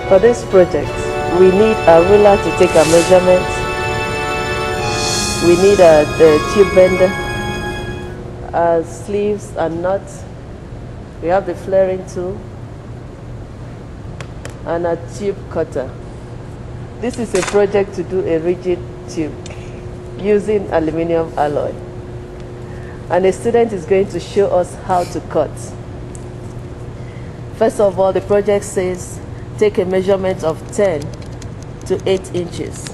For this project, we need a ruler to take our measurements. We need a tube bender, sleeves and nuts. We have the flaring tool and a tube cutter. This is a project to do a rigid tube using aluminum alloy. And the student is going to show us how to cut. First of all, the project says take a measurement of 10 to 8 inches.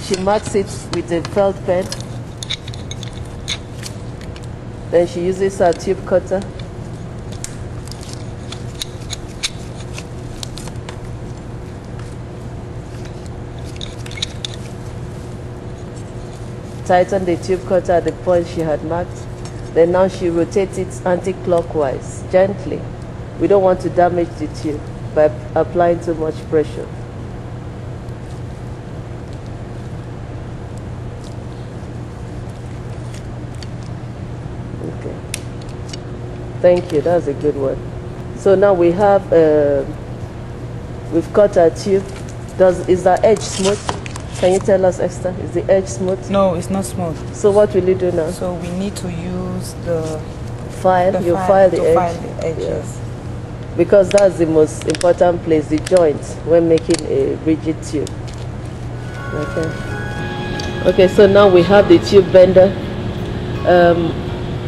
She marks it with a felt pen. Then she uses her tube cutter. Tighten the tube cutter at the point she had marked. Then now she rotates it anti-clockwise, gently. We don't want to damage the tube by applying too much pressure. Okay. Thank you, that's a good one. So now we have, we've cut our tube. Is the edge smooth? Can you tell us, Esther, is the edge smooth? No, it's not smooth. So what will you do now? So we need to use the file. You file the edge. File the edges. Yes. Because that's the most important place, the joint, when making a rigid tube. Okay. Okay, so now we have the tube bender.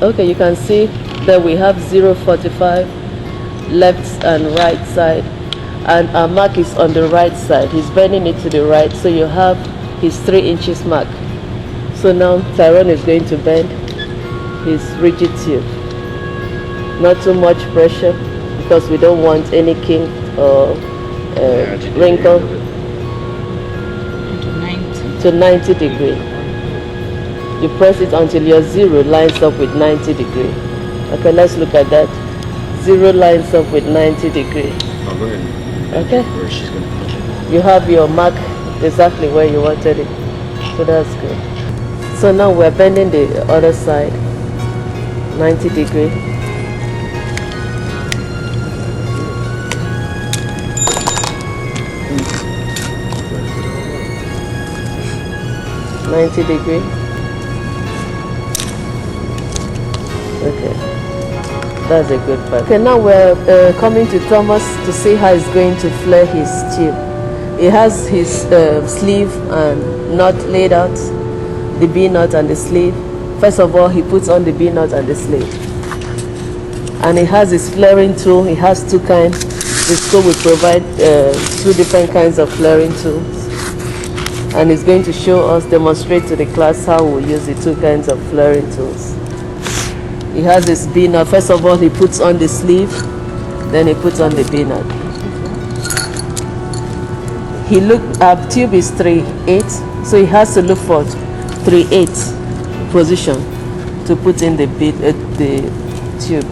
Okay, you can see that we have 0.45 left and right side. And our mark is on the right side. He's bending it to the right, so you have his 3 inches mark. So now Tyrone is going to bend his rigid tube. Not too much pressure because we don't want any kink or wrinkle. To 90 degree. You press it until your 0 lines up with 90 degree. Okay, let's look at that. 0 lines up with 90 degree. Okay. Where she's going to put it. You have your mark exactly where you wanted it. So that's good. So now we're bending the other side, 90 degree. Okay. That's a good part. Okay, now we're coming to Thomas to see how he's going to flare his tube. He has his sleeve and nut laid out, the B-nut and the sleeve. First of all, he puts on the B-nut and the sleeve. And he has his flaring tool. He has 2 kinds. The school will provide 2 different kinds of flaring tools. And he's going to show us, demonstrate to the class how we'll use the 2 kinds of flaring tools. He has his B-nut. First of all, he puts on the sleeve, then he puts on the B-nut. Our tube is 3/8, so he has to look for 3/8 position to put in the tube.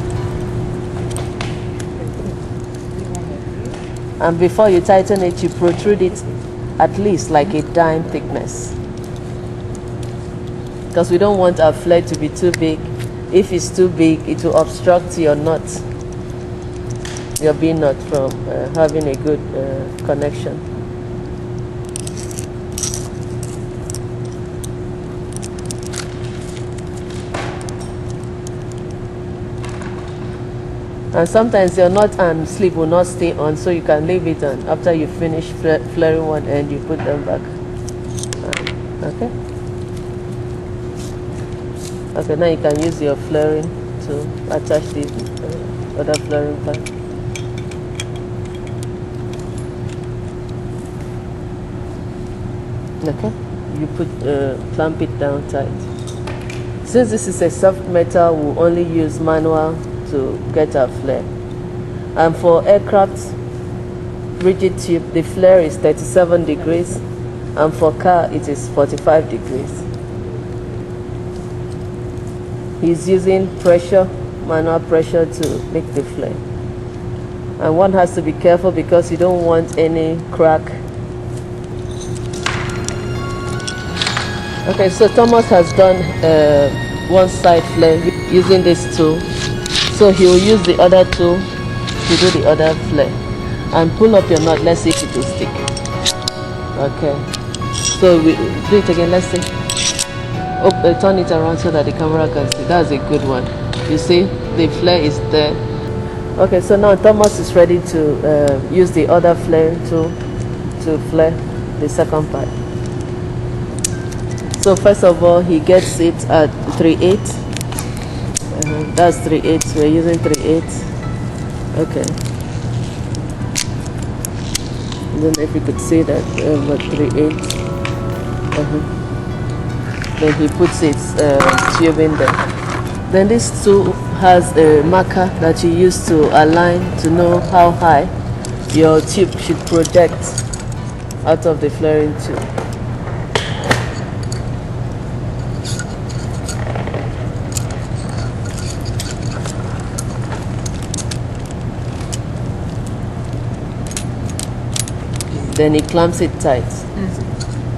And before you tighten it, you protrude it at least like a dime thickness. Because we don't want our flare to be too big. If it's too big, it will obstruct your nut, your B-nut from having a good connection. And sometimes your nut and sleeve will not stay on, so you can leave it on. After you finish flaring one end, you put them back. Okay? Okay, now you can use your flaring to attach the other flaring part. Okay, you clamp it down tight. Since this is a soft metal, we'll only use manual to get our flare. And for aircraft rigid tube, the flare is 37 degrees, and for car it is 45 degrees. He's using pressure, manual pressure to make the flare. And one has to be careful because you don't want any crack. Okay, so Thomas has done one side flare using this tool. So he will use the other tool to do the other flare. And pull up your knot, let's see if it will stick. Okay. So we do it again, let's see. Turn it around so that the camera can see. That's a good one. You see, the flare is there. Okay, so now Thomas is ready to use the other flare tool to flare the second part. So first of all, he gets it at 3/8. That's 3/8. We're using 3/8. Okay. I don't know if you could see that, but 3/8. Then he puts its tube in there. Then this tool has a marker that you use to align to know how high your tube should project out of the flaring tube. Then he clamps it tight.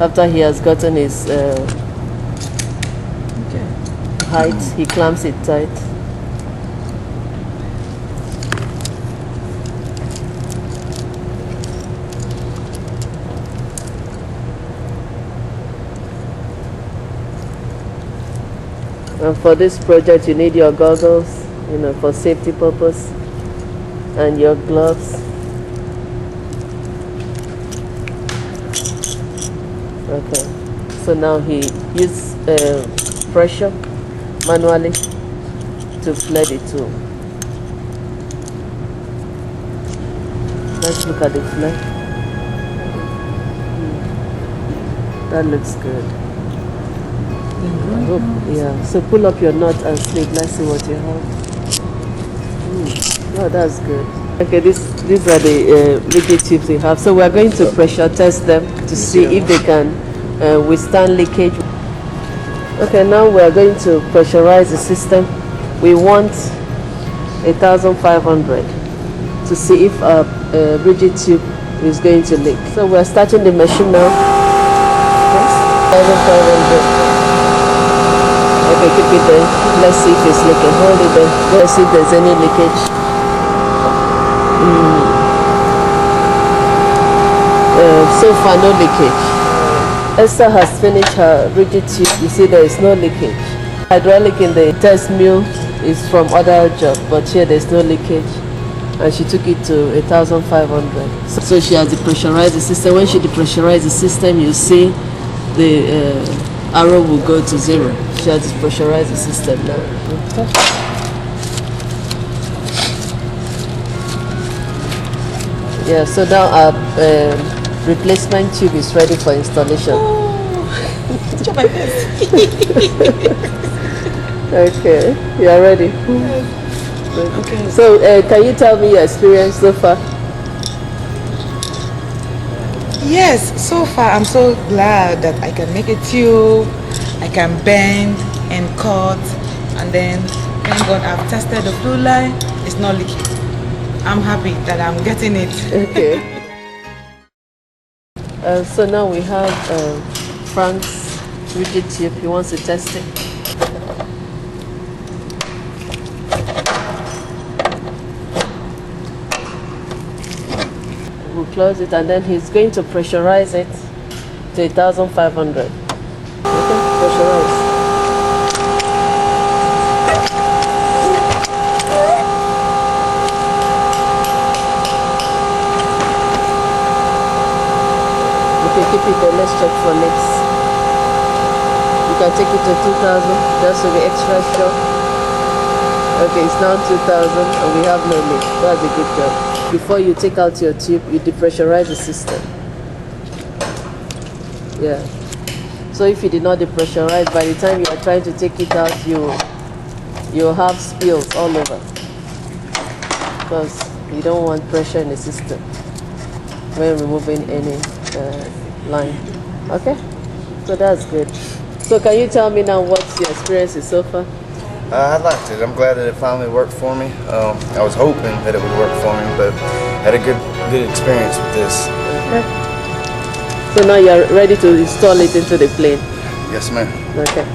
After he has gotten his height, he clamps it tight. And for this project, you need your goggles, for safety purpose, and your gloves. Okay, so now he uses pressure manually to flare the tool. Let's look at the flare. That looks good. Yeah, so pull up your knot and slip. Let's see what you have. Oh, that's good. Okay, these are the rigid tubes we have. So we're going to pressure test them to see if they can withstand leakage. Okay, now we're going to pressurize the system. We want 1,500 to see if our rigid tube is going to leak. So we're starting the machine now. 1,500. Okay, keep it there. Let's see if it's leaking. Hold it there. Let's see if there's any leakage. So far, no leakage. Esther has finished her rigid tube. You see, there is no leakage. Hydraulic in the test mill is from other job, but here there's no leakage. And she took it to 1,500. So she has depressurized the system. When she depressurizes the system, you see the arrow will go to 0. She has depressurized the system now. Okay. Yeah, so now our replacement tube is ready for installation. Oh, my best. Okay, you are ready. Okay. So can you tell me your experience so far? Yes, so far I'm so glad that I can make a tube, I can bend and cut, and then thank God I've tested the flue line, it's not leaking. I'm happy that I'm getting it. Okay. So now we have Frank's rigid tube. He wants to test it. We'll close it and then he's going to pressurize it to 1,500. Okay, pressurize. Okay, keep it there. Let's check for leaks. You can take it to 2,000 just to be extra sure. Okay, it's now 2,000 and we have no leak. That's a good job. Before you take out your tube, you depressurize the system. Yeah. So if you did not depressurize, by the time you are trying to take it out, you'll have spills all over. Because you don't want pressure in the system when removing any line. Okay? So that's good. So can you tell me now what's your experience so far? I liked it. I'm glad that it finally worked for me. I was hoping that it would work for me, but had a good experience with this. Okay. So now you're ready to install it into the plane? Yes, ma'am. Okay.